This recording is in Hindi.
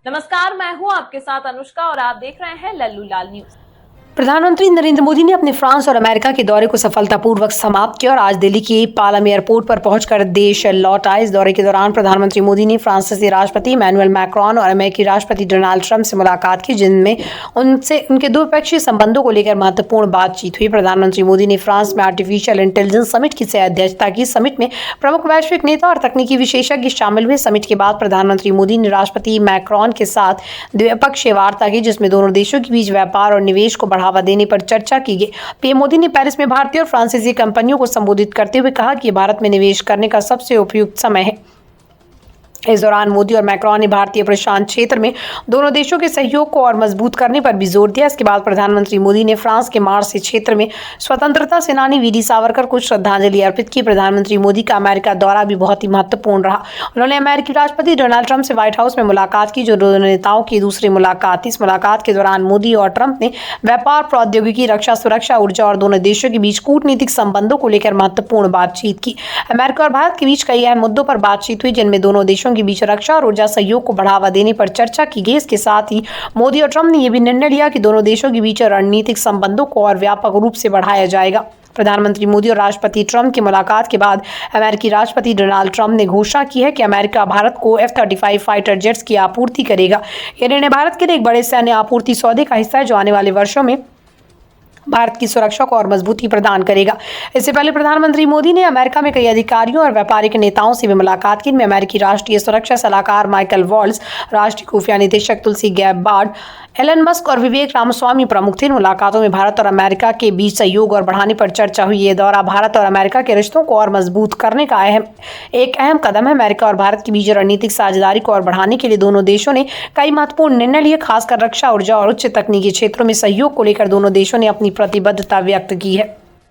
नमस्कार, मैं हूं आपके साथ अनुष्का और आप देख रहे हैं लल्लू लाल न्यूज। प्रधानमंत्री नरेंद्र मोदी ने अपने फ्रांस और अमेरिका के दौरे को सफलतापूर्वक समाप्त किया और आज दिल्ली के पालम एयरपोर्ट पर पहुंचकर देश लौट आए। इस दौरे के दौरान प्रधानमंत्री मोदी ने फ्रांसीसी राष्ट्रपति इमैनुअल मैक्रोन और अमेरिकी राष्ट्रपति डोनाल्ड ट्रंप से मुलाकात की, जिनमें उनके द्विपक्षीय संबंधों को लेकर महत्वपूर्ण बातचीत हुई। प्रधानमंत्री मोदी ने फ्रांस में आर्टिफिशियल इंटेलिजेंस समिट की अध्यक्षता की। समिट में प्रमुख वैश्विक नेता और तकनीकी विशेषज्ञ शामिल हुए। समिट के बाद प्रधानमंत्री मोदी ने राष्ट्रपति मैक्रोन के साथ द्विपक्षीय वार्ता की, जिसमें दोनों देशों के बीच व्यापार और निवेश को बढ़ावा देने पर चर्चा की गई। पीएम मोदी ने पेरिस में भारतीय और फ्रांसीसी कंपनियों को संबोधित करते हुए कहा कि भारत में निवेश करने का सबसे उपयुक्त समय है। इस दौरान मोदी और मैक्रोन ने भारतीय प्रशांत क्षेत्र में दोनों देशों के सहयोग को और मजबूत करने पर भी जोर दिया। इसके बाद प्रधानमंत्री मोदी ने फ्रांस के मार्से क्षेत्र में स्वतंत्रता सेनानी वीर सावरकर को श्रद्धांजलि अर्पित की। प्रधानमंत्री मोदी का अमेरिका दौरा भी बहुत ही महत्वपूर्ण रहा। उन्होंने अमेरिकी राष्ट्रपति डोनाल्ड ट्रंप से व्हाइट हाउस में मुलाकात की, जो दोनों नेताओं की दूसरी मुलाकात थी। इस मुलाकात के दौरान मोदी और ट्रंप ने व्यापार, प्रौद्योगिकी, रक्षा, सुरक्षा, ऊर्जा और दोनों देशों के बीच कूटनीतिक संबंधों को लेकर महत्वपूर्ण बातचीत की। अमेरिका और भारत के बीच कई अहम मुद्दों पर बातचीत हुई, जिनमें दोनों देशों के बीच रक्षा और ऊर्जा सहयोग को बढ़ावा देने पर चर्चा की गई। इसके साथ ही मोदी और ट्रंप ने यह भी निर्णय लिया कि दोनों देशों के बीच रणनीतिक संबंधों को और व्यापक रूप से बढ़ाया जाएगा। प्रधानमंत्री मोदी और राष्ट्रपति ट्रंप की मुलाकात के बाद अमेरिकी राष्ट्रपति डोनाल्ड ट्रंप ने घोषणा की है कि अमेरिका भारत को F-35 फाइटर जेट्स की आपूर्ति करेगा। यह निर्णय भारत के लिए एक बड़े सैन्य आपूर्ति सौदे का हिस्सा है, जो आने वाले वर्षों में भारत की सुरक्षा को और मजबूती प्रदान करेगा। इससे पहले प्रधानमंत्री मोदी ने अमेरिका में कई अधिकारियों और व्यापारिक नेताओं से भी मुलाकात की। इनमें अमेरिकी राष्ट्रीय सुरक्षा सलाहकार माइकल वॉल्स, राष्ट्रीय खुफिया निदेशक तुलसी गैबार्ड, एलन मस्क और विवेक रामास्वामी प्रमुख थे। इन मुलाकातों में भारत और अमेरिका के बीच सहयोग और बढ़ाने पर चर्चा हुई। ये दौरा भारत और अमेरिका के रिश्तों को और मजबूत करने का एक अहम कदम है। अमेरिका और भारत के बीच रणनीतिक साझेदारी को और बढ़ाने के लिए दोनों देशों ने कई महत्वपूर्ण निर्णय लिए। खासकर रक्षा, ऊर्जा और उच्च तकनीकी क्षेत्रों में सहयोग को लेकर दोनों देशों ने अपनी प्रतिबद्धता व्यक्त की है।